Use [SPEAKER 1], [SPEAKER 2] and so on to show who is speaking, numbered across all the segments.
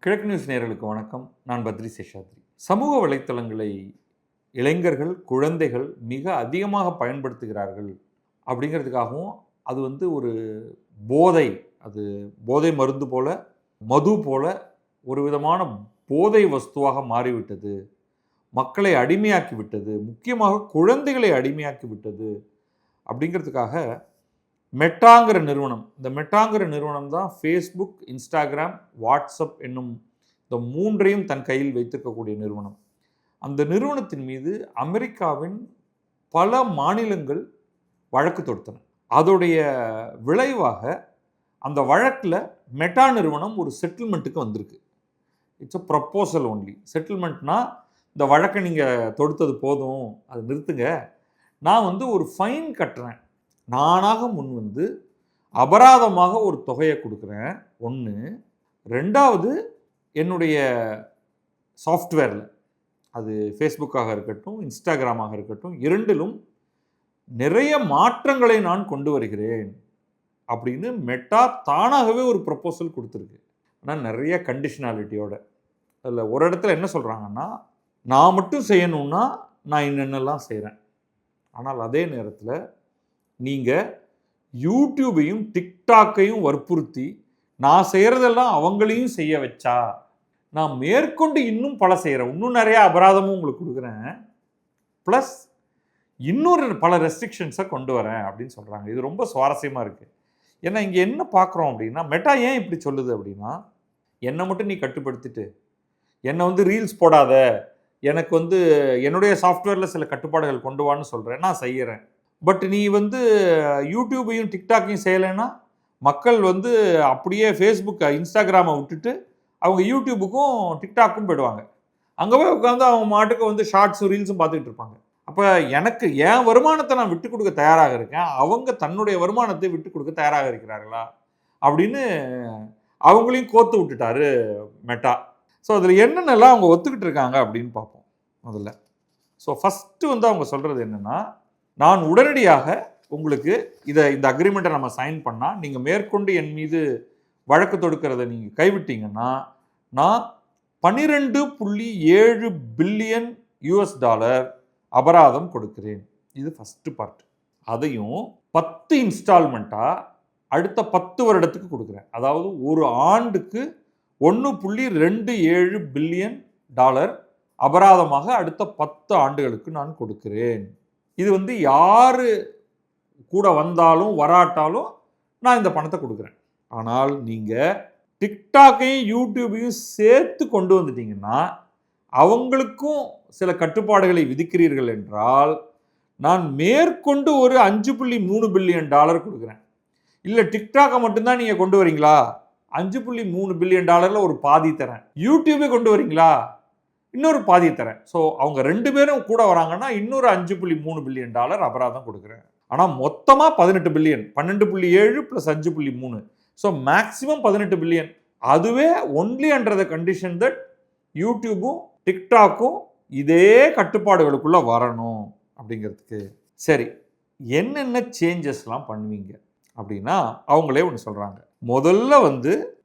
[SPEAKER 1] கிழக்கு நியூஸ் நேயர்களுக்கு வணக்கம். நான் பத்ரி சேஷாத்ரி. சமூக வலைத்தளங்களை இளைஞர்கள், குழந்தைகள் மிக அதிகமாக பயன்படுத்துகிறார்கள் அப்படிங்கிறதுக்காகவும், அது ஒரு போதை, அது போதை மருந்து போல, மது போல ஒரு விதமான போதை வஸ்துவாக மாறிவிட்டது. மக்களை அடிமையாக்கி விட்டது. முக்கியமாக குழந்தைகளை அடிமையாக்கி விட்டது அப்படிங்கிறதுக்காக மெட்டாங்கிற நிறுவனம், இந்த மெட்டாங்கிற நிறுவனம் தான் ஃபேஸ்புக், இன்ஸ்டாகிராம், வாட்ஸ்அப் என்னும் இந்த 3ஐயும் தன் கையில் வைத்திருக்கக்கூடிய நிறுவனம். அந்த நிறுவனத்தின் மீது அமெரிக்காவின் பல மாநிலங்கள் வழக்கு தொடுத்தன. அதோடைய விளைவாக அந்த வழக்கில் மெட்டா நிறுவனம் ஒரு செட்டில்மெண்ட்டுக்கு வந்திருக்கு. It's a proposal only. செட்டில்மெண்ட்னா, இந்த வழக்கை நீங்கள் தொடுத்தது போதும், அதை நிறுத்துங்க, நான் ஒரு ஃபைன் கட்டுறேன், நானாக முன் வந்து அபராதமாக ஒரு தொகையை கொடுக்குறேன். ஒன்று. ரெண்டாவது, என்னுடைய சாஃப்ட்வேரில், அது ஃபேஸ்புக்காக இருக்கட்டும், இன்ஸ்டாகிராமாக இருக்கட்டும், இரண்டிலும் நிறைய மாற்றங்களை நான் கொண்டு வருகிறேன் அப்படின்னு மெட்டா தானாகவே ஒரு ப்ரப்போசல் கொடுத்துருக்கு. ஆனால் நிறைய கண்டிஷனாலிட்டியோட. அதில் ஒரு இடத்துல என்ன சொல்கிறாங்கன்னா, நான் மட்டும் செய்யணும்னா நான் என்னென்னலாம் செய்கிறேன், ஆனால் அதே நேரத்தில் நீங்கள் யூடியூபையும் டிக்டாக்கையும் வற்புறுத்தி நான் செய்கிறதெல்லாம் அவங்களையும் செய்ய வச்சா, நான் மேற்கொண்டு இன்னும் பல செய்கிறேன், இன்னும் நிறையா அபராதமும் உங்களுக்கு கொடுக்குறேன், ப்ளஸ் இன்னொரு பல ரெஸ்ட்ரிக்ஷன்ஸை கொண்டு வரேன் அப்படின்னு சொல்கிறாங்க. இது ரொம்ப சுவாரஸ்யமாக இருக்குது. ஏன்னா இங்கே என்ன பார்க்குறோம் அப்படின்னா, மெட்டா ஏன் இப்படி சொல்லுது அப்படின்னா, என்னை மட்டும் நீ கட்டுப்படுத்திட்டு என்னை ரீல்ஸ் போடாத, எனக்கு என்னுடைய சாஃப்ட்வேரில் சில கட்டுப்பாடுகள் கொண்டு வான்னு சொல்கிறேன், நான் செய்கிறேன். பட் நீ யூடியூபையும் டிக்டாக்கையும் செய்யலைன்னா மக்கள் அப்படியே ஃபேஸ்புக், இன்ஸ்டாகிராமை விட்டுட்டு அவங்க யூடியூபுக்கும் டிக்டாக்கும் போயிடுவாங்க. அங்கே போய் உட்காந்து அவங்க மாட்டுக்கு ஷார்ட்ஸும் ரீல்ஸும் பார்த்துக்கிட்டு இருப்பாங்க. அப்போ எனக்கு என் வருமானத்தை நான் விட்டு கொடுக்க தயாராக இருக்கேன், அவங்க தன்னுடைய வருமானத்தை விட்டு கொடுக்க தயாராக இருக்கிறார்களா அப்படின்னு அவங்களையும் கோத்து விட்டுட்டாரு மெட்டா. ஸோ அதில் என்னென்னலாம் அவங்க ஒத்துக்கிட்டு இருக்காங்க அப்படின்னு பார்ப்போம் முதல்ல. ஸோ ஃபஸ்ட்டு அவங்க சொல்கிறது என்னென்னா, நான் உடனடியாக உங்களுக்கு இந்த அக்ரிமெண்ட்டை நம்ம சைன் பண்ணால், நீங்கள் மேற்கொண்டு என் மீது வழக்கு தொடுக்கிறத நீங்கள் கைவிட்டீங்கன்னா, நான் 12.7 பில்லியன் US$ அபராதம் கொடுக்கிறேன். இது ஃபஸ்ட்டு பார்ட். அதையும் 10 இன்ஸ்டால்மெண்ட்டாக அடுத்த 10 வருடத்துக்கு கொடுக்குறேன். அதாவது ஒரு ஆண்டுக்கு 1.27 பில்லியன் அபராதமாக அடுத்த 10 ஆண்டுகளுக்கு நான் கொடுக்கிறேன். இது யார் கூட வந்தாலும் வராட்டாலும் நான் இந்த பணத்தை கொடுக்குறேன். ஆனால் நீங்கள் டிக்டாக்கையும் யூடியூபையும் சேர்த்து கொண்டு வந்துட்டீங்கன்னா, அவங்களுக்கும் சில கட்டுப்பாடுகளை விதிக்கிறீர்கள் என்றால், நான் மேற்கொண்டு ஒரு 5.3 பில்லியன் கொடுக்குறேன். இல்லை டிக்டாக்கை மட்டும்தான் நீங்கள் கொண்டு வரீங்களா, 5.3 பில்லியன் ஒரு பாதி தரேன். யூடியூபை கொண்டு வரீங்களா, இன்னொரு பாதி தரேன். ஸோ அவங்க 2 பேரும் கூட வராங்கன்னா இன்னொரு 5.3 பில்லியன் அபராதம் கொடுக்குறேன். ஆனால் மொத்தமாக 18 பில்லியன், 12.7 + 5.3, ஸோ மேக்ஸிமம் 18 பில்லியன். அதுவே only under the condition that யூடியூபும் டிக்டாக்கும் இதே கட்டுப்பாடுகளுக்குள்ளே வரணும் அப்படிங்கிறதுக்கு. சரி, என்னென்ன சேஞ்சஸ்லாம் பண்ணுவீங்க அப்படின்னா, அவங்களே ஒன்று சொல்கிறாங்க. முதல்ல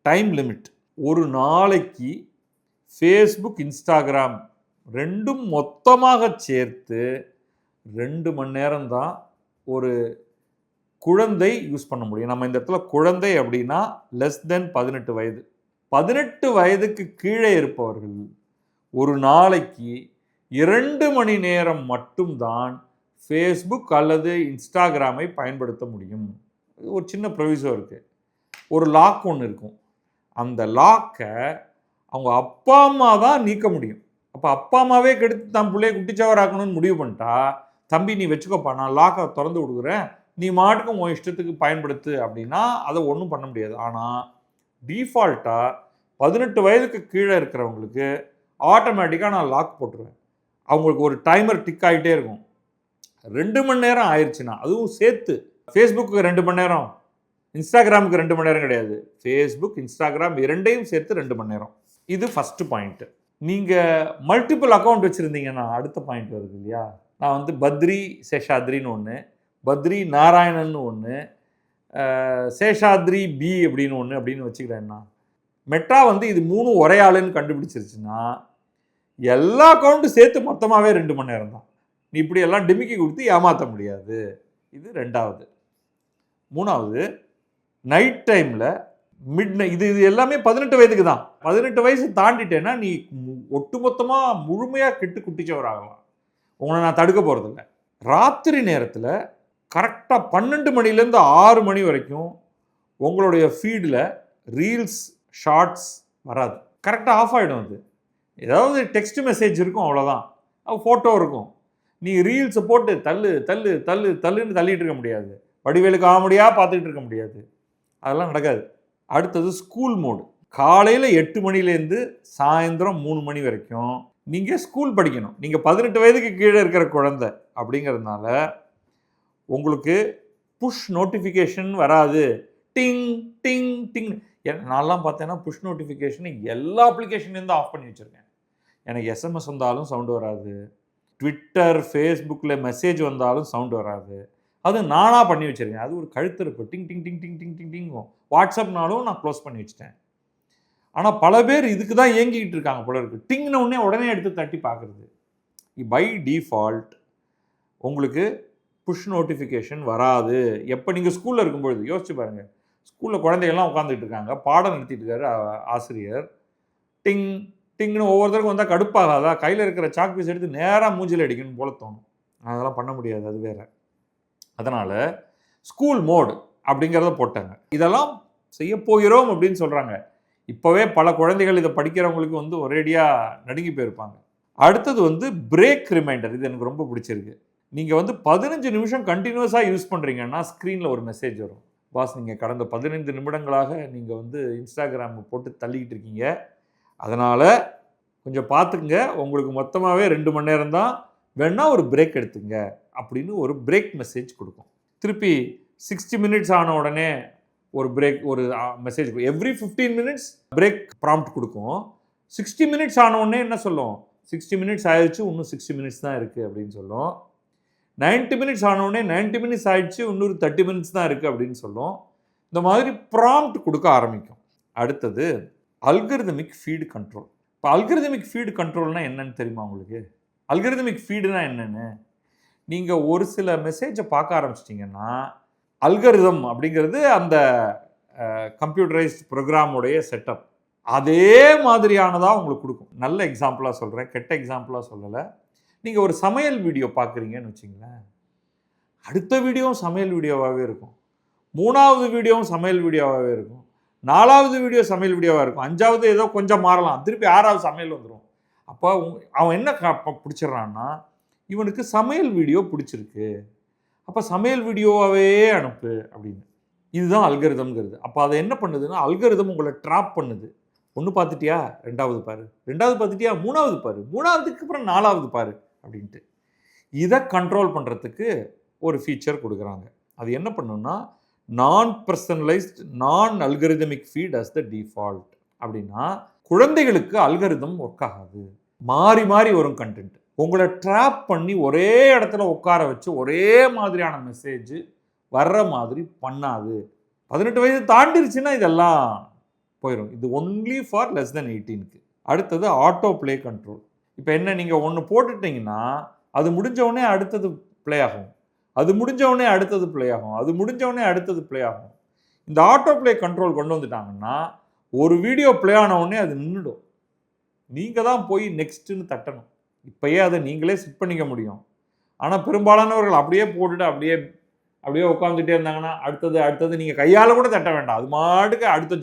[SPEAKER 1] டைம் லிமிட். ஒரு நாளைக்கு ஃபேஸ்புக், இன்ஸ்டாகிராம் ரெண்டும் மொத்தமாக சேர்த்து 2 மணி நேரம் தான் ஒரு குழந்தை யூஸ் பண்ண முடியும். நம்ம இந்த இடத்துல குழந்தை அப்படின்னா லெஸ் தென் 18 வயது. 18 வயதுக்கு கீழே இருப்பவர்கள் ஒரு நாளைக்கு 2 மணி நேரம் மட்டும்தான் ஃபேஸ்புக் அல்லது இன்ஸ்டாகிராமை பயன்படுத்த முடியும். ஒரு சின்ன ப்ரொவிசோ இருக்குது. ஒரு லாக் ஒன்று இருக்கும். அந்த லாக்கை அவங்க அப்பா அம்மா தான் நீக்க முடியும். அப்போ அப்பா அம்மாவே கெடுத்து தன் பிள்ளைய குட்டிச்சவராக்கணும்னு முடிவு பண்ணிட்டா, தம்பி நீ வச்சுக்கோப்பா, நான் லாக்கை திறந்து கொடுக்குறேன், நீ மாட்டுக்கும் உன் இஷ்டத்துக்கு பயன்படுத்து அப்படின்னா அதை ஒன்றும் பண்ண முடியாது. ஆனால் டிஃபால்ட்டாக 18 வயதுக்கு கீழே இருக்கிறவங்களுக்கு ஆட்டோமேட்டிக்காக நான் லாக் போட்டுருவேன். அவங்களுக்கு ஒரு டைமர் டிக் ஆகிட்டே இருக்கும். 2 மணி நேரம் ஆயிடுச்சுன்னா, அதுவும் சேர்த்து ஃபேஸ்புக்கு 2 மணி நேரம், இன்ஸ்டாகிராமுக்கு 2 மணி நேரம் கிடையாது, ஃபேஸ்புக், இன்ஸ்டாகிராம் இரண்டையும் சேர்த்து 2 மணி நேரம். இது ஃபஸ்ட்டு பாயிண்ட்டு. நீங்கள் மல்டிபிள் அக்கௌண்ட் வச்சுருந்தீங்கன்னா அடுத்த பாயிண்ட் வருது இல்லையா. நான் பத்ரி சேஷாத்ரின்னு ஒன்று, பத்ரி நாராயணன் ஒன்று, சேஷாத்ரி பி அப்படின்னு ஒன்று அப்படின்னு வச்சுக்கிறேன்னா, மெட்டா வந்து இது 3 ஒரே ஆளுன்னு கண்டுபிடிச்சிருச்சுன்னா எல்லா அக்கௌண்ட்டும் சேர்த்து மொத்தமாகவே 2 மணி நேரம் தான். நீ இப்படி எல்லாம் டிமிக்கி கொடுத்து ஏமாற்ற முடியாது. இது 2வது. 3வது, நைட் டைமில் இது எல்லாமே 18 வயதுக்கு தான். 18 வயசு தாண்டிட்டேன்னா நீ ஒட்டுமொத்தமாக முழுமையாக கெட்டு குட்டிச்சவர் ஆகலாம். உங்களை நான் தடுக்க போகிறதில்ல. ராத்திரி நேரத்தில் கரெக்டாக 12 மணிலேருந்து 6 மணி வரைக்கும் உங்களுடைய ஃபீடில் ரீல்ஸ், ஷார்ட்ஸ் வராது. கரெக்டாக ஆஃப் ஆகிடும். அது ஏதாவது டெக்ஸ்ட் மெசேஜ் இருக்கும், அவ்வளோதான். ஃபோட்டோ இருக்கும். நீ ரீல்ஸை போட்டு தள்ளு தள்ளு தள்ளு தள்ளுன்னு தள்ளிட்டு இருக்க முடியாது. வடிவேலு காமெடியாக பார்த்துக்கிட்டு இருக்க முடியாது. அதெல்லாம் நடக்காது. அடுத்தது ஸ்கூல் மோடு. காலையில் 8 மணிலேருந்து சாயந்தரம் 3 மணி வரைக்கும் நீங்கள் ஸ்கூல் படிக்கணும். நீங்கள் 18 வயதுக்கு கீழே இருக்கிற குழந்தை அப்படிங்கிறதுனால உங்களுக்கு புஷ் நோட்டிஃபிகேஷன் வராது. டிங் டிங் டிங். நான்லாம் பார்த்தேன்னா புஷ் நோட்டிஃபிகேஷன் எல்லா அப்ளிகேஷன்லேருந்து ஆஃப் பண்ணி வச்சுருக்கேன். எனக்கு எஸ்எம்எஸ் வந்தாலும் சவுண்டு வராது. ட்விட்டர், ஃபேஸ்புக்கில் மெசேஜ் வந்தாலும் சவுண்டு வராது. அது நானாக பண்ணி வச்சுருக்கேன். அது ஒரு கழுத்திருப்பு. டிங் டிங் டிங் டிங் டிங் டிங் டிங்கும். வாட்ஸ்அப்னாலும் நான் க்ளோஸ் பண்ணி வச்சுட்டேன். ஆனால் பல பேர் இதுக்கு தான் இயங்கிக்கிட்டு இருக்காங்க போல இருக்குது. டிங்ன உடனே எடுத்து தட்டி பார்க்குறது. பை டிஃபால்ட் உங்களுக்கு புஷ் நோட்டிஃபிகேஷன் வராது. எப்போ நீங்கள் ஸ்கூலில் இருக்கும்பொழுது யோசிச்சு பாருங்கள். ஸ்கூலில் குழந்தைகள்லாம் உட்காந்துட்டு இருக்காங்க, பாடம் நடத்திட்டு இருக்காரு ஆசிரியர். டிங் டிங்னு ஒவ்வொருத்தருக்கும் வந்தால் கடுப்பாகாதா? கையில் இருக்கிற சாக் பீஸ் எடுத்து நேராக மூஞ்சில் அடிக்கணும் போல தோணும். அதெல்லாம் பண்ண முடியாது, அது வேறு. அதனால் ஸ்கூல் மோடு அப்படிங்கிறத போட்டாங்க. இதெல்லாம் செய்ய போகிறோம் அப்படின்னு சொல்கிறாங்க. இப்போவே பல குழந்தைகள் இதை படிக்கிறவங்களுக்கு வந்து ஒரேடியாக நடுங்கி போயிருப்பாங்க. அடுத்தது வந்து பிரேக் ரிமைண்டர். இது எனக்கு ரொம்ப பிடிச்சிருக்கு. நீங்கள் வந்து 15 நிமிஷம் கண்டினியூஸாக யூஸ் பண்ணுறீங்கன்னா ஸ்க்ரீனில் ஒரு மெசேஜ் வரும். பாஸ், நீங்கள் கடந்த 15 நிமிடங்களாக நீங்கள் வந்து இன்ஸ்டாகிராம் போட்டு தள்ளிக்கிட்டு இருக்கீங்க, அதனால் கொஞ்சம் பார்த்துக்குங்க, உங்களுக்கு மொத்தமாகவே 2 மணி நேரம் தான், வேணால் ஒரு பிரேக் எடுத்துங்க அப்படின்னு ஒரு பிரேக் மெசேஜ் கொடுக்கும். திருப்பி 60 மினிட்ஸ் ஆன உடனே ஒரு பிரேக், ஒரு message. Every 15 minutes break prompt கொடுக்கும். 60 மினிட்ஸ் ஆன உடனே என்ன சொல்லும்? 60 மினிட்ஸ் ஆயிடுச்சு, இன்னும் 60 மினிட்ஸ் தான் இருக்குது அப்படின்னு சொல்லும். 90 மினிட்ஸ் ஆன உடனே 90 மினிட்ஸ் ஆயிடுச்சு, இன்னொரு 30 மினிட்ஸ் தான் இருக்குது அப்படின்னு சொல்லும். இந்த மாதிரி ப்ராம்ப்ட் கொடுக்க ஆரம்பிக்கும். அடுத்தது அல்கரிதமிக் ஃபீடு கண்ட்ரோல். இப்போ அல்கரிதமிக் ஃபீடு கண்ட்ரோல்னால் என்னன்னு தெரியுமா உங்களுக்கு? அல்கரிதமிக் ஃபீடுனா என்னென்னு? நீங்கள் ஒரு சில மெசேஜை பார்க்க ஆரம்பிச்சிட்டிங்கன்னா, அல்கரிதம் அப்படிங்கிறது அந்த கம்ப்யூட்டரைஸ்ட் ப்ரோக்ராமுடைய செட்டப் அதே மாதிரியானதாக உங்களுக்கு கொடுக்கும். நல்ல எக்ஸாம்பிளாக சொல்கிறேன், கெட்ட எக்ஸாம்பிளாக சொல்லலை. நீங்கள் ஒரு சமையல் வீடியோ பார்க்குறீங்கன்னு வச்சிங்களேன், அடுத்த வீடியோவும் சமையல் வீடியோவாகவே இருக்கும், 3வது வீடியோவும் சமையல் வீடியோவாகவே இருக்கும், 4வது வீடியோ சமையல் வீடியோவாக இருக்கும், 5வது ஏதோ கொஞ்சம் மாறலாம், திருப்பி 6வது சமையல் வந்துடும். அப்போ அவன் என்ன பிடிச்சிட்றான்னா, இவனுக்கு சமையல் வீடியோ பிடிச்சிருக்கு, அப்போ சமையல் வீடியோவாகவே அனுப்பு அப்படின்னு. இதுதான் அல்கரிதம்ங்கிறது. அப்போ அதை என்ன பண்ணுதுன்னா, அல்கரிதம் உங்களை ட்ராப் பண்ணுது. ஒன்று பார்த்துட்டியா, 2வது பாரு, 2வது பார்த்துட்டியா, 3வது பாரு, 3வதுக்கு அப்புறம் 4வது பாரு அப்படின்ட்டு. இதை கண்ட்ரோல் பண்ணுறதுக்கு ஒரு ஃபீச்சர் கொடுக்குறாங்க. அது என்ன பண்ணுன்னா, நான் பர்சனலைஸ்ட் நான் அல்கரிதமிக் ஃபீட் அஸ் த டிஃபால்ட். அப்படின்னா குழந்தைகளுக்கு அல்கரிதம் ஒர்க் ஆகாது, மாறி மாறி வரும் கண்டென்ட். உங்களை ட்ராப் பண்ணி ஒரே இடத்துல உட்கார வச்சு ஒரே மாதிரியான மெசேஜ் வர்ற மாதிரி பண்ணாது. 18 வயது தாண்டிருச்சுன்னா இதெல்லாம் போயிடும். இது ஒன்லி ஃபார் லெஸ் தென் 18க்கு. அடுத்தது ஆட்டோ ப்ளே கண்ட்ரோல். இப்போ என்ன, நீங்கள் ஒன்று போட்டுட்டிங்கன்னா அது முடிஞ்சவுடனே அடுத்தது ப்ளே ஆகும், அது முடிஞ்சவுடனே அடுத்தது ப்ளே ஆகும், அது முடிஞ்சவுடனே அடுத்தது ப்ளே ஆகும். இந்த ஆட்டோ ப்ளே கண்ட்ரோல் கொண்டு வந்துட்டாங்கன்னா ஒரு வீடியோ ப்ளே ஆன உடனே அது நின்றுடும். நீங்கள் தான் போய் நெக்ஸ்ட்டுன்னு தட்டணும். இப்போயே அதை நீங்களே செட் பண்ணிக்க முடியும். ஆனால் பெரும்பாலானவர்கள் அப்படியே போட்டுட்டு அப்படியே உட்காந்துட்டே இருந்தாங்கன்னா அடுத்தது நீங்கள் கையால் கூட தட்ட வேண்டாம், அது மாட்டுக்கு அடுத்த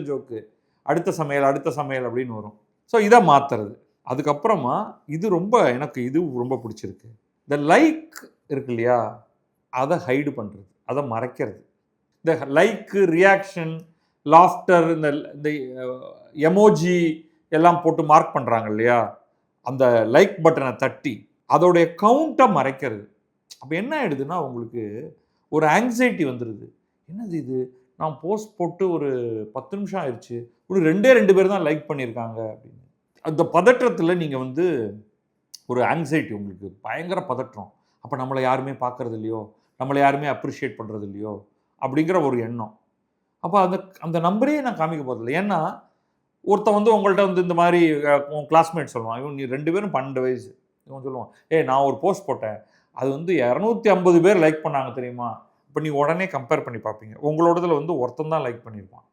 [SPEAKER 1] ஜோக்கு அடுத்த சமையல் அப்படின்னு வரும். ஸோ இதை மாற்றுறது. அதுக்கப்புறமா இது எனக்கு இது ரொம்ப பிடிச்சிருக்கு. இந்த லைக் இருக்கு இல்லையா, அதை ஹைடு பண்ணுறது, அதை மறைக்கிறது. இந்த லைக்கு, ரியாக்ஷன், லாஃப்டர், இந்த எமோஜி எல்லாம் போட்டு மார்க் பண்ணுறாங்க இல்லையா, அந்த லைக் பட்டனை தட்டி அதோடைய கவுண்ட்டை மறைக்கிறது. அப்போ என்ன ஆகிடுதுன்னா, உங்களுக்கு ஒரு ஆங்ஸைட்டி வந்துடுது. என்னது இது, நான் போஸ்ட் போட்டு ஒரு 10 நிமிஷம் ஆயிடுச்சு, ஒரு 2 பேர் தான் லைக் பண்ணியிருக்காங்க அப்படின்னு. அந்த பதற்றத்தில் நீங்கள் வந்து ஒரு ஆங்ஸைட்டி, உங்களுக்கு பயங்கர பதற்றம். அப்போ நம்மளை யாருமே பார்க்குறது இல்லையோ, நம்மளை யாருமே அப்ரிஷியேட் பண்ணுறது இல்லையோ அப்படிங்கிற ஒரு எண்ணம். அப்போ அந்த நம்பரே நான் காமிக்க போகிறதில்ல. ஏன்னா ஒருத்தன் வந்து உங்கள்கிட்ட வந்து இந்த மாதிரி உன் கிளாஸ்மேட் சொல்லுவான், இவன் நீ 2 பேரும் 12 வயசு. இவன் சொல்லுவான், நான் ஒரு போஸ்ட் போட்டேன், அது வந்து 250 பேர் லைக் பண்ணாங்க தெரியுமா? இப்போ நீ உடனே கம்பேர் பண்ணி பார்ப்பீங்க. உங்களோடதில் வந்து ஒருத்தன் தான் லைக் பண்ணியிருப்பான்.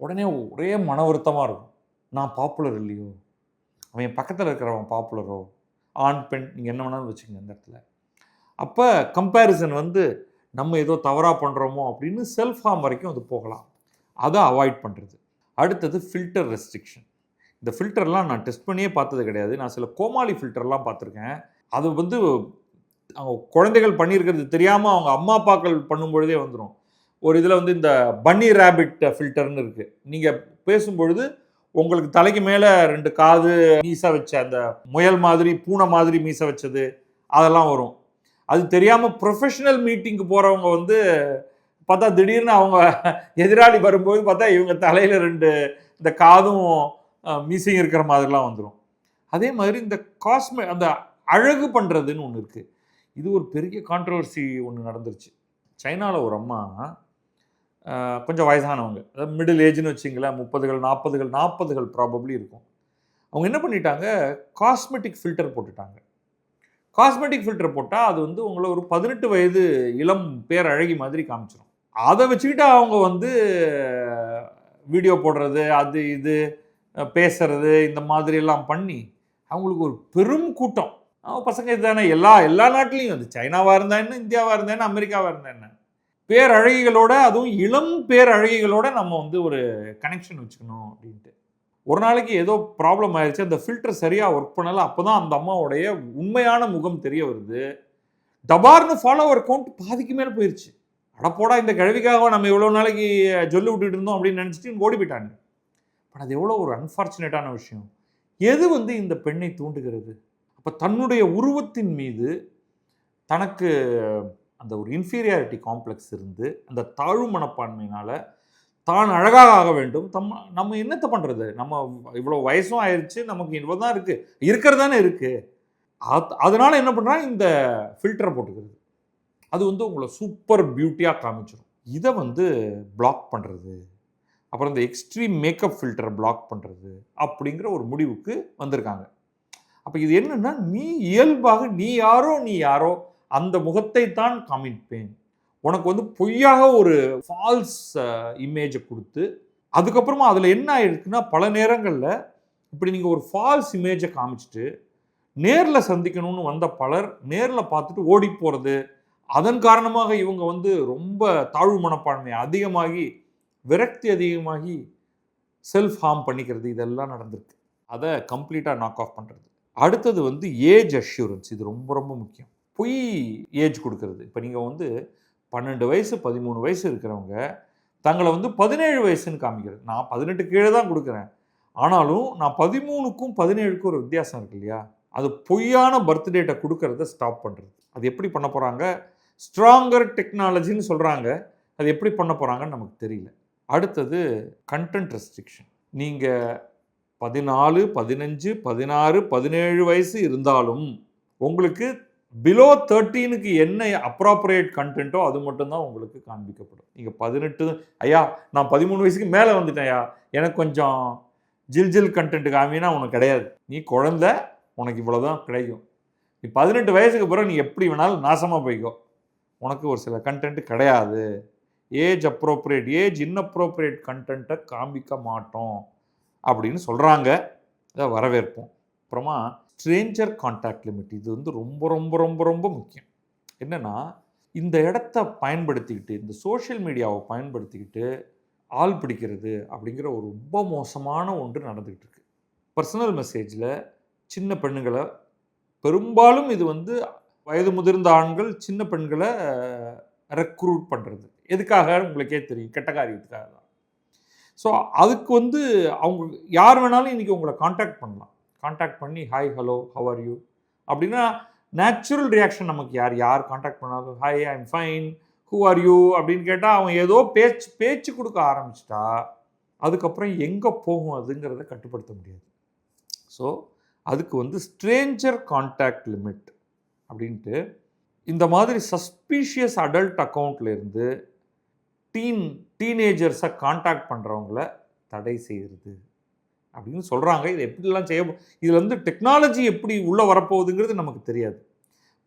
[SPEAKER 1] உடனே ஒரே மன வருத்தமாக இருக்கும். நான் பாப்புலர் இல்லையோ, அவன் என் பக்கத்தில் இருக்கிறவன் பாப்புலரோ, ஆண் பெண் நீங்கள் என்ன வேணாலும் வச்சுக்கோங்க அந்த இடத்துல. அப்போ கம்பேரிசன் வந்து நம்ம ஏதோ தவறாக பண்ணுறோமோ அப்படின்னு செல்ஃப் ஹார்ம் வரைக்கும் அது போகலாம். அதை அவாய்ட் பண்ணுறது. அடுத்தது ஃபில்டர் ரெஸ்ட்ரிக்ஷன். இந்த ஃபில்டர்லாம் நான் டெஸ்ட் பண்ணியே பார்த்தது கிடையாது. நான் சில கோமாளி ஃபில்டர்லாம் பார்த்துருக்கேன். அது வந்து அவங்க குழந்தைகள் பண்ணியிருக்கிறது தெரியாமல் அவங்க அம்மா அப்பாக்கள் பண்ணும்பொழுதே வந்துடும். ஒரு இதில் வந்து இந்த பன்னி ரேபிட் ஃபில்டர்னு இருக்குது. நீங்கள் பேசும்பொழுது உங்களுக்கு தலைக்கு மேலே 2 காது மீசை வச்ச அந்த முயல் மாதிரி பூனை மாதிரி மீசை வச்சது அதெல்லாம் வரும். அது தெரியாமல் ப்ரொஃபஷனல் மீட்டிங்க்கு போகிறவங்க வந்து பார்த்தா திடீர்னு அவங்க எதிராளி வரும்போது பார்த்தா இவங்க தலையில் 2 இந்த காதும் மீசையும் இருக்கிற மாதிரிலாம் வந்துடும். அதே மாதிரி இந்த அந்த அழகு பண்ணுறதுன்னு ஒன்று இருக்குது. இது ஒரு பெரிய கான்ட்ரவர்சி ஒன்று நடந்துருச்சு. சைனாவில் ஒரு அம்மா கொஞ்சம் வயசானவங்க, அதாவது மிடில் ஏஜ்னு வச்சிங்களேன், 30கள் 40கள் ப்ராபப்ளி இருக்கும். அவங்க என்ன பண்ணிட்டாங்க, காஸ்மெட்டிக் ஃபில்டர் போட்டுட்டாங்க. காஸ்மெட்டிக் ஃபில்டர் போட்டால் அது வந்து உங்களை ஒரு 18 வயது இளம் பேரழகி மாதிரி காமிச்சிடும். அதை வச்சுக்கிட்டு அவங்க வந்து வீடியோ போடுறது, அது இது பேசுறது, இந்த மாதிரியெல்லாம் பண்ணி அவங்களுக்கு ஒரு பெரும் கூட்டம். பசங்க இதுதானே எல்லா நாட்டிலையும், அது சைனாவாக இருந்தா என்ன, இந்தியாவாக இருந்தா என்ன, அமெரிக்காவாக இருந்தா என்ன, பேரழகிகளோட, அதுவும் இளம் பேரழகிகளோட நம்ம வந்து ஒரு கனெக்ஷன் வச்சுக்கணும் அப்படின்ட்டு. ஒரு நாளைக்கு ஏதோ ப்ராப்ளம் ஆயிடுச்சு, அந்த ஃபில்டர் சரியாக ஒர்க் பண்ணலை. அப்போ தான் அந்த அம்மாவுடைய உண்மையான முகம் தெரிய வருது. டபார்னு ஃபாலோவர் கவுண்ட் பாதிக்கு மேலே போயிடுச்சு. அடப்போடா, இந்த கிழவிக்காக நம்ம இவ்வளோ நாளைக்கு சொல்லி விட்டுட்டு இருந்தோம் அப்படின்னு நினச்சிட்டு ஓடி போயிட்டாங்க. பட் அது எவ்வளோ ஒரு அன்ஃபார்ச்சுனேட்டான விஷயம். எது வந்து இந்த பெண்ணை தூண்டுகிறது? அப்போ தன்னுடைய உருவத்தின் மீது தனக்கு அந்த ஒரு இன்ஃபீரியாரிட்டி காம்ப்ளெக்ஸ் இருந்து, அந்த தாழ்வு மனப்பான்மையினால் தான் அழகாக ஆக வேண்டும். நம்ம என்னத்தை பண்ணுறது? நம்ம இவ்வளோ வயசும் ஆயிடுச்சு, நமக்கு இவ்வளோ தான் இருக்குது, இருக்கிறது தானே இருக்குது. அதனால் என்ன பண்ணுறாங்க, இந்த ஃபில்டரை போட்டுக்கிறது. அது வந்து உங்களை சூப்பர் பியூட்டியாக காமிச்சிடும். இதை வந்து பிளாக் பண்ணுறது, அப்புறம் இந்த எக்ஸ்ட்ரீம் மேக்கப் ஃபில்டரை பிளாக் பண்ணுறது அப்படிங்கிற ஒரு முடிவுக்கு வந்திருக்காங்க. அப்போ இது என்னென்னா, நீ இயல்பாக நீ யாரோ அந்த முகத்தை தான் காமிப்பேன். உனக்கு வந்து பொய்யாக ஒரு ஃபால்ஸ் இமேஜை கொடுத்து, அதுக்கப்புறமா அதில் என்ன ஆயிருக்குன்னா, பல நேரங்களில் இப்படி நீங்கள் ஒரு ஃபால்ஸ் இமேஜை காமிச்சிட்டு நேரில் சந்திக்கணும்னு வந்த பலர் நேரில் பார்த்துட்டு ஓடி போகிறது, அதன் காரணமாக இவங்க வந்து ரொம்ப தாழ்வு மனப்பான்மை அதிகமாகி, விரக்தி அதிகமாகி செல்ஃப் ஹார்ம் பண்ணிக்கிறது, இதெல்லாம் நடந்திருக்கு. அதை கம்ப்ளீட்டாக நாக் ஆஃப் பண்ணுறது. அடுத்தது வந்து ஏஜ் அஷ்யூரன்ஸ். இது ரொம்ப ரொம்ப முக்கியம். பொய் ஏஜ் கொடுக்கறது. இப்போ நீங்கள் வந்து 12 வயசு 13 வயசு இருக்கிறவங்க தங்களை வந்து 17 வயசுன்னு காமிக்கிறது. நான் 18 கீழே தான் கொடுக்குறேன், ஆனாலும் நான் 13க்கும் 17க்கும் ஒரு வித்தியாசம் இருக்கு இல்லையா? அது பொய்யான பர்த் டேட்டை கொடுக்கறத ஸ்டாப் பண்ணுறது. அது எப்படி பண்ண போகிறாங்க? ஸ்ட்ராங்கர் டெக்னாலஜின்னு சொல்கிறாங்க. அது எப்படி பண்ண போகிறாங்கன்னு நமக்கு தெரியல. அடுத்தது கண்டென்ட் ரெஸ்ட்ரிக்ஷன். நீங்கள் 14, 15, 16, 17 வயசு இருந்தாலும் உங்களுக்கு பிலோ 13க்கு என்ன அப்ராப்ரியேட் கண்டென்ட்டோ அது மட்டும்தான் உங்களுக்கு காண்பிக்கப்படும். நீங்கள் 18, ஐயா நான் 13 வயசுக்கு மேலே வந்துட்டேன் ஐயா, எனக்கு கொஞ்சம் ஜில் கண்டென்ட் காமினா உனக்கு கிடையாது. நீ குழந்தை, உனக்கு இவ்வளோ தான் கிடைக்கும். நீ 18 வயசுக்கு பிறகு நீ எப்படி வேணாலும் நாசமாக போய்க்கோ, உனக்கு ஒரு சில கண்டென்ட் கிடையாது. ஏஜ் அப்ரோப்ரியேட், ஏஜ் இன்அப்ரோப்ரியேட் கண்டென்ட்டை காமிக்க மாட்டோம் அப்படின்னு சொல்கிறாங்க. அதை வரவேற்போம். அப்புறமா ஸ்ட்ரேஞ்சர் கான்டாக்ட் லிமிட். இது வந்து ரொம்ப ரொம்ப ரொம்ப ரொம்ப முக்கியம். என்னென்னா, இந்த இடத்த பயன்படுத்திக்கிட்டு, இந்த சோஷியல் மீடியாவை பயன்படுத்திக்கிட்டு ஆள் பிடிக்கிறது அப்படிங்கிற ஒரு ரொம்ப மோசமான ஒன்று நடந்துக்கிட்டு இருக்கு. பர்சனல் மெசேஜில் சின்ன பெண்ணுங்களை, பெரும்பாலும் இது வந்து வயது முதிர்ந்த ஆண்கள் சின்ன பெண்களை ரெக்ரூட் பண்ணுறது. எதுக்காக உங்களுக்கே தெரியும், கெட்ட காரியத்துக்காக தான். ஸோ அதுக்கு வந்து அவங்க யார் வேணாலும் இன்றைக்கி உங்களை காண்டாக்ட் பண்ணலாம். காண்டாக்ட் பண்ணி hi hello how are you அப்படின்னா நேச்சுரல் ரியாக்ஷன் நமக்கு யார் காண்டாக்ட் பண்ணாலும் hi I am fine who are you அப்படின்னு கேட்டால் அவன் ஏதோ பேச்சு கொடுக்க ஆரம்பிச்சிட்டா அதுக்கப்புறம் எங்கே போகும் அதுங்கிறத கட்டுப்படுத்த முடியாது. ஸோ அதுக்கு வந்து ஸ்ட்ரேஞ்சர் கான்டாக்ட் லிமிட் அப்படின்ட்டு இந்த மாதிரி சஸ்பீஷியஸ் அடல்ட் அக்கௌண்ட்லேருந்து டீனேஜர்ஸை காண்டாக்ட் பண்ணுறவங்கள தடை செய்கிறது. அப்படின்னு சொல்கிறாங்க. இதை எப்படிலாம் இதில் வந்து டெக்னாலஜி எப்படி உள்ளே வரப்போகுதுங்கிறது நமக்கு தெரியாது.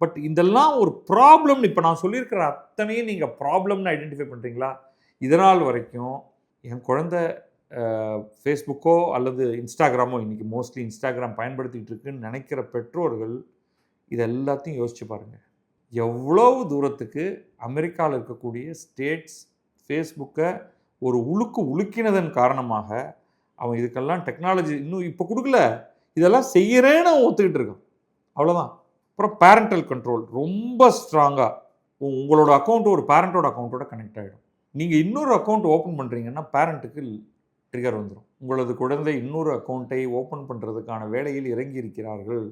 [SPEAKER 1] பட் இதெல்லாம் ஒரு ப்ராப்ளம்னு இப்போ நான் சொல்லியிருக்கிற அத்தனையும் நீங்கள் ப்ராப்ளம்னு ஐடென்டிஃபை பண்ணுறீங்களா? இதனால் வரைக்கும் என் குழந்தை ஃபேஸ்புக்கோ அல்லது இன்ஸ்டாகிராமோ, இன்றைக்கி மோஸ்ட்லி இன்ஸ்டாகிராம் பயன்படுத்திகிட்டு இருக்குன்னு நினைக்கிற பெற்றோர்கள் இது எல்லாத்தையும் யோசிச்சு பாருங்கள். எவ்வளவு தூரத்துக்கு அமெரிக்காவில் இருக்கக்கூடிய ஸ்டேட்ஸ் ஃபேஸ்புக்கை ஒரு உலுக்கினதன் காரணமாக அவன் இதுக்கெல்லாம் டெக்னாலஜி இன்னும் இப்போ கொடுக்கல, இதெல்லாம் செய்கிறேன்னு அவன் ஒத்துக்கிட்டு இருக்கான். அவ்வளோதான். அப்புறம் பேரண்டல் கண்ட்ரோல் ரொம்ப ஸ்ட்ராங்காக உங்களோட அக்கௌண்ட் ஒரு பேரண்ட்டோட அக்கௌண்ட்டோட கனெக்ட் ஆகிடும். நீங்கள் இன்னொரு அக்கௌண்ட் ஓப்பன் பண்ணுறீங்கன்னா பேரண்ட்டுக்கு ட்ரிகர் வந்துடும். உங்களது குழந்தை இன்னொரு அக்கௌண்ட்டை ஓப்பன் பண்ணுறதுக்கான வேலையில் இறங்கி இருக்கிறார்கள்,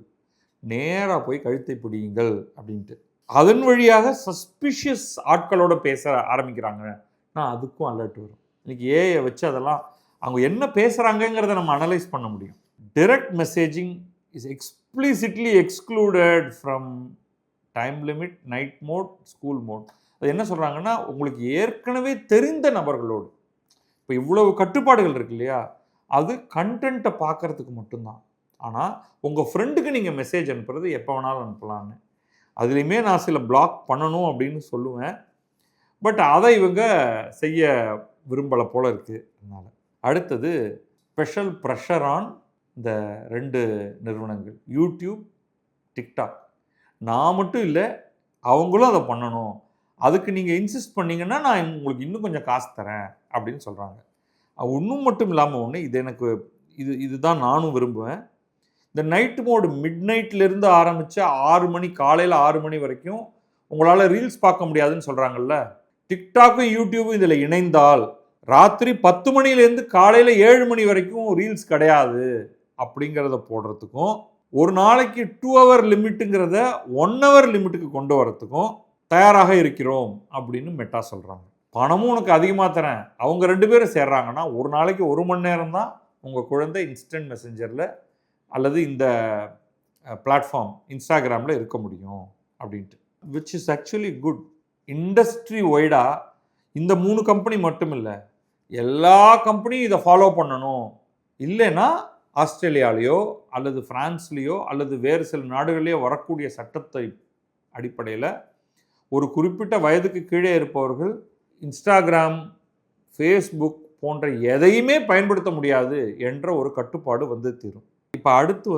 [SPEAKER 1] நேராக போய் கழுத்தை பிடியுங்கள் அப்படின்ட்டு. அதன் வழியாக சஸ்பிஷியஸ் ஆட்களோட பேச ஆரம்பிக்கிறாங்க. நான் அதுக்கும் அலர்ட் வரும். இன்றைக்கி ஏஐ வச்சு அதெல்லாம் அவங்க என்ன பேசுகிறாங்கங்கிறத நம்ம அனலைஸ் பண்ண முடியும். Direct messaging is explicitly excluded from time limit, night mode, school mode. அது என்ன சொல்கிறாங்கன்னா, உங்களுக்கு ஏற்கனவே தெரிந்த நபர்களோடு இப்போ இவ்வளவு கட்டுப்பாடுகள் இருக்கு இல்லையா, அது கண்டென்ட்டை பார்க்குறதுக்கு மட்டும்தான். ஆனால் உங்கள் ஃப்ரெண்டுக்கு நீங்கள் மெசேஜ் அனுப்புறது எப்போ வேணாலும் அனுப்பலான்னு. அதுலேயுமே நான் சில பிளாக் பண்ணணும் அப்படின்னு சொல்லுவேன். பட் அதை இவங்க செய்ய விரும்பலை போல இருக்குது. அதனால் அடுத்தது ஸ்பெஷல் ப்ரெஷர் ஆன் இந்த 2 நிறுவனங்கள், யூடியூப், டிக்டாக். நான் மட்டும் இல்லை, அவங்களும் அதை பண்ணணும். அதுக்கு நீங்கள் இன்சிஸ்ட் பண்ணிங்கன்னா நான் உங்களுக்கு இன்னும் கொஞ்சம் காசு தரேன் அப்படின்னு சொல்கிறாங்க. ஒன்றும் மட்டும் இல்லாமல் ஒன்று, இது எனக்கு இதுதான் நானும் விரும்புவேன். இந்த நைட் மோடு மிட் நைட்லேருந்து ஆரம்பித்து 6 மணி, காலையில் 6 மணி வரைக்கும் உங்களால் ரீல்ஸ் பார்க்க முடியாதுன்னு சொல்கிறாங்கல்ல. டிக்டாக்கும் யூடியூபும் இதில் இணைந்தால் ராத்திரி 10 மணிலேருந்து காலையில் 7 மணி வரைக்கும் ரீல்ஸ் கிடையாது அப்படிங்கிறத போடுறதுக்கும், ஒரு நாளைக்கு 2 ஹவர் லிமிட்டுங்கிறத 1 ஹவர் லிமிட்டுக்கு கொண்டு வரத்துக்கும் தயாராக இருக்கிறோம் அப்படின்னு மெட்டா சொல்கிறாங்க. பணமும் உனக்கு அதிகமாக தரேன், அவங்க 2 பேரும் சேர்றாங்கன்னா ஒரு நாளைக்கு 1 மணி நேரம் தான் உங்கள் குழந்தை இன்ஸ்டன்ட் மெசஞ்சரில் அல்லது இந்த பிளாட்ஃபார்ம் இன்ஸ்டாகிராமில் இருக்க முடியும் அப்படின்ட்டு. Which is actually good. Industry வைடாக இந்த 3 கம்பெனி மட்டும் இல்லை, எல்லா கம்பெனியும் இதை ஃபாலோ பண்ணணும். இல்லைன்னா ஆஸ்திரேலியாலேயோ அல்லது ஃப்ரான்ஸ்லேயோ அல்லது வேறு சில நாடுகளிலேயோ வரக்கூடிய சட்டத்தை அடிப்படையில் ஒரு குறிப்பிட்ட வயதுக்கு கீழே இருப்பவர்கள் இன்ஸ்டாகிராம், ஃபேஸ்புக் போன்ற எதையுமே பயன்படுத்த முடியாது என்ற ஒரு கட்டுப்பாடு வந்து தீரும். இப்போ அடுத்து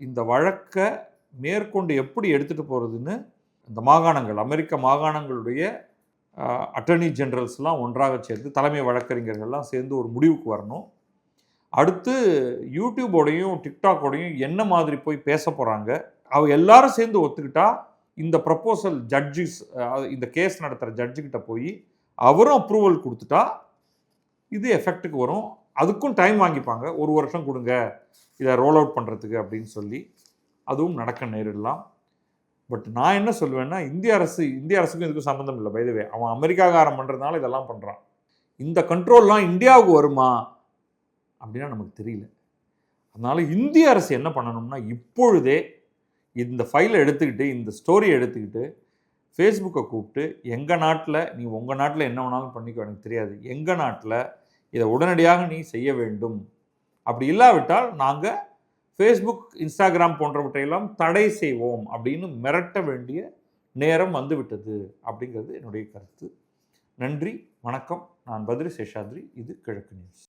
[SPEAKER 1] இந்த வழக்கை மேற்கொண்டு எப்படி எடுத்துகிட்டு போகிறதுன்னு இந்த மாகாணங்கள், அமெரிக்க மாகாணங்களுடைய அட்டர்னி ஜெனரல்ஸ்லாம் ஒன்றாக சேர்ந்து, தலைமை வழக்கறிஞர்கள்லாம் சேர்ந்து ஒரு முடிவுக்கு வரணும். அடுத்து யூடியூபோடையும் டிக்டாக்கோடையும் என்ன மாதிரி போய் பேச போகிறாங்க, அவங்க எல்லாரும் சேர்ந்து ஒத்துக்கிட்டா இந்த ப்ரப்போசல் ஜட்ஜஸ், இந்த கேஸ் நடத்துகிற ஜட்ஜுக்கிட்ட போய் அவரும் அப்ரூவல் கொடுத்துட்டா இது எஃபெக்ட்டுக்கு வரும். அதுக்கும் டைம் வாங்கிப்பாங்க, 1 வருஷம் கொடுங்க இதை ரோல் அவுட் பண்ணுறதுக்கு அப்படின்னு சொல்லி, அதுவும் நடக்க நேரிடலாம். பட் நான் என்ன சொல்லுவேன்னா, இந்திய அரசுக்கும் இதுக்கும் சம்மந்தம் இல்லை. பை தி வே, அவன் அமெரிக்காக்காரன் பண்ணுறதுனால இதெல்லாம் பண்ணுறான். இந்த கண்ட்ரோல்லாம் இந்தியாவுக்கு வருமா அப்படின்னா நமக்கு தெரியல. அதனால் இந்திய அரசு என்ன பண்ணணும்னா, இப்பொழுதே இந்த ஃபைலை எடுத்துக்கிட்டு, இந்த ஸ்டோரியை எடுத்துக்கிட்டு ஃபேஸ்புக்கை கூப்பிட்டு, எங்கள் நாட்டில் நீ உங்கள் நாட்டில் என்ன வேணாலும் பண்ணிக்கோ, எனக்கு தெரியாது, எங்கள் நாட்டில் இதை உடனடியாக நீ செய்ய வேண்டும். அப்படி இல்லாவிட்டால் நாங்கள் ஃபேஸ்புக், இன்ஸ்டாகிராம் போன்றவற்றையெல்லாம் தடை செய்வோம் அப்படின்னு மிரட்ட வேண்டிய நேரம் வந்துவிட்டது அப்படிங்கிறது என்னுடைய கருத்து. நன்றி, வணக்கம். நான் பத்ரி சேஷாத்ரி. இது கிழக்கு நியூஸ்.